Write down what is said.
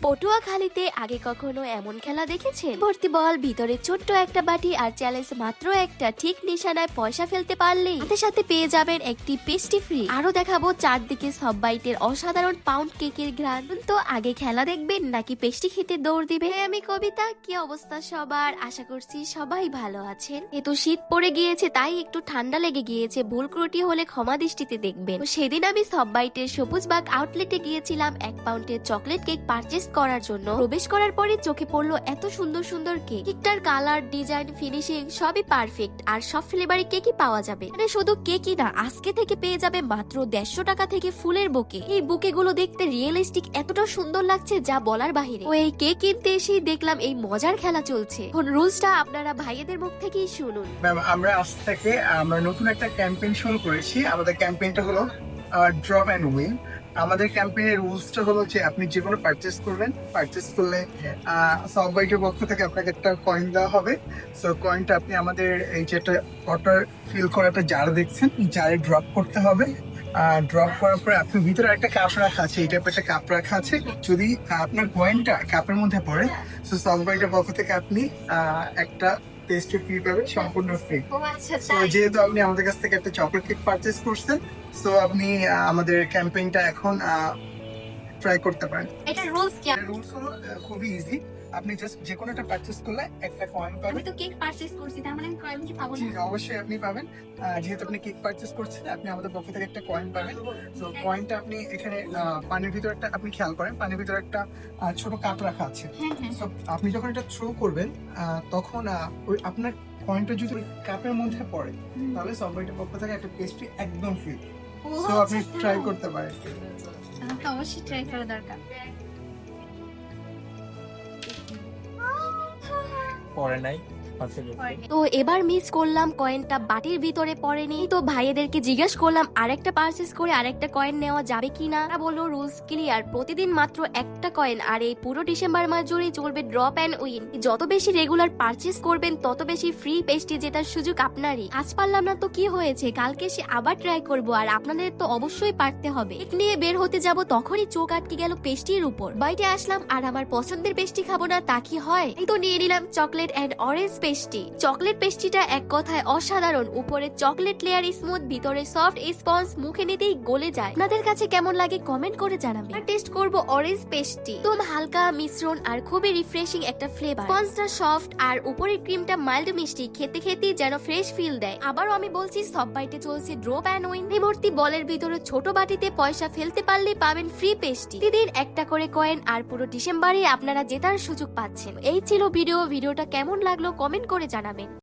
পটুয়াখালীতে আগে কখনো এমন খেলা দেখেছে? ভর্তি বল, ভিতরে ছোট্ট একটা বাটি আর চ্যালেঞ্জ মাত্র একটা, ঠিক নিশানায় পয়সা ফেলতে পারলেই সাথে সাথে পেয়ে যাবেন একটি পেস্টি ফ্রি। আরো দেখাবো চারদিকে সব বাইটের অসাধারণ পাউন্ড কেকের ঘ্রাণ। তো আগে খেলা দেখবেন নাকি পেস্টি খেতে দৌড় দিবে? আমি কবিতা, কি অবস্থা সবার? আশা করছি সবাই ভালো আছেন। এতো শীত পড়ে গিয়েছে তাই একটু ঠান্ডা লেগে গিয়েছে, ভুল ত্রুটি হলে ক্ষমা দৃষ্টিতে দেখবেন। সেদিন আমি সব বাইটের সবুজবাগ আউটলেটে গিয়েছিলাম 1 পাউন্ডের চকলেট কেক পারচেস করার জন্য। প্রবেশ করার পরে চোখে পড়লো এত সুন্দর সুন্দর কেক। কেকটার কালার, ডিজাইন, ফিনিশিং সবই পারফেক্ট, আর সব ফ্লেভারে কেকই পাওয়া যাবে। মানে শুধু কেকই না, আজকে থেকে পেয়ে যাবে মাত্র 150 টাকা থেকে ফুলের বুকে। এই বুকে গুলো দেখতে রিয়েলিস্টিক, এতটা সুন্দর লাগছে যা বলার বাহিরে। ও এই কেক কিনতে এসেই দেখলাম এই মজার খেলা চলছে। এখন রুলসটা আপনারা ভাইয়েদের মুখ থেকেই শুনুন। ম্যাম, আমরা আজ থেকে নতুন একটা ক্যাম্পেইন শুরু করেছি। আমাদের ক্যাম্পেইনটা হলো ড্রপ অ্যান্ড উইন। আমাদের ক্যাম্পেইনের রুলসটা হলো যে আপনি যে কোনো পারচেস করবেন, পারচেস করলে সব বাইটের পক্ষ থেকে আপনাকে একটা কয়েন দেওয়া হবে। সো কয়েনটা আপনি আমাদের এই যে একটা ওয়াটার ফিল করা একটা জার দেখছেন, জারে ড্রপ করতে হবে। ড্রপ করার পরে আপনার ভিতরে একটা কাপ রাখা আছে, এই টাইপের একটা কাপ রাখা আছে। যদি আপনার কয়েনটা কাপের মধ্যে পড়ে, সো সব বাইটের পক্ষ থেকে আপনি একটা পেস্ট্রি ফ্রি পাবেন, সম্পূর্ণ ফ্রি। তো যেহেতু আপনি আমাদের কাছ থেকে একটা চকলেট কেক পারচেস করছেন, সো আপনি আমাদের ক্যাম্পেইনটা এখন ট্রাই করতে পারেন। এটা রুলস কি? রুলস হলো খুবই ইজি। আপনি জাস্ট যে কোনো একটা পারচেস করলে একটা কয়েন পাবেন। আমি তো কেক পারচেজ করছি, তার মানে আমি কয়েন কি পাবো জি, না? অবশ্যই আপনি পাবেন। যেহেতু আপনি কেক পারচেস করছেন, আপনি আমাদের পক্ষ থেকে একটা কয়েন পাবেন। তো কয়েনটা আপনি এখানে পানির ভিতরে একটা, আপনি খেয়াল করেন পানির ভিতরে একটা ছোট কাপ রাখা আছে। So, আপনি যখন এটা থ্রো করবেন, তখন ওই আপনার কয়েনটা যদি ওই কাপের মধ্যে পড়ে, তাহলে সববাইটের পক্ষ থেকে একটা পেস্ট্রি একদম ফ্রি। সো আপনি ট্রাই করতে পারেন। আমাকে অবশ্যই ট্রাই করা দরকার। পরে নাই। তো এবার মিস করলাম, কয়েনটা বাটির ভিতরে পড়েনি। তো ভাইয়েদেরকে জিজ্ঞেস করলাম আরেকটা পারচেস করে আরেকটা কয়েন নেওয়া যাবে কিনা। তারা বললো রুলস ক্লিয়ার, প্রতিদিন মাত্র একটা কয়েন, আর এই পুরো ডিসেম্বর মাস জুড়েই চলবে ড্রপ অ্যান্ড উইন। যত বেশি রেগুলার পারচেস করবেন তত বেশি ফ্রি পেস্ট্রি জেতার সুযোগ আপনারই। আজ পারলাম না তো কি হয়েছে, কালকে সে আবার ট্রাই করব, আর আপনাদের তো অবশ্যই পারতে হবে। কেক নিয়ে বের হতে যাব, তখনই চোখ আটকে গেল পেস্ট্রির উপর। বাইরে আসলাম আর আমার পছন্দের পেস্ট্রি খাবো না তা কি হয়? এই তো নিয়ে নিলাম chocolate and orange pastry. Chocolate পেস্ট্রিটা এক কথায় অসাধারণ। উপরে চকলেট লেয়ার স্মুথ, ভিতরে সফট স্পঞ্জ, মুখে নিতেই গলে যায়। আপনাদের কাছে কেমন লাগে কমেন্ট করে জানাবেন। আর টেস্ট করব অরেঞ্জ পেস্ট্রি। একদম হালকা মিশ্রণ আর খুবই রিফ্রেশিং একটা ফ্লেভার। স্পঞ্জটা সফট আর উপরের ক্রিমটা মাইল্ড মিষ্টি, খেতে খেতে যেন ফ্রেশ ফিল দেয়। আবারও আমি বলছি, সব বাইটে চলছে ড্রপ অ্যান্ড উইন। এই ভর্তি বলের ভিতরে ছোট বাটিতে পয়সা ফেলতে পারলে পাবেন ফ্রি পেস্ট্রি। প্রতিদিন একটা করে কয়েন, আর পুরো ডিসেম্বরে আপনারা জেতার সুযোগ পাচ্ছেন। এই ছিল ভিডিওটা কেমন লাগলো কমেন্ট করে জানাবেন।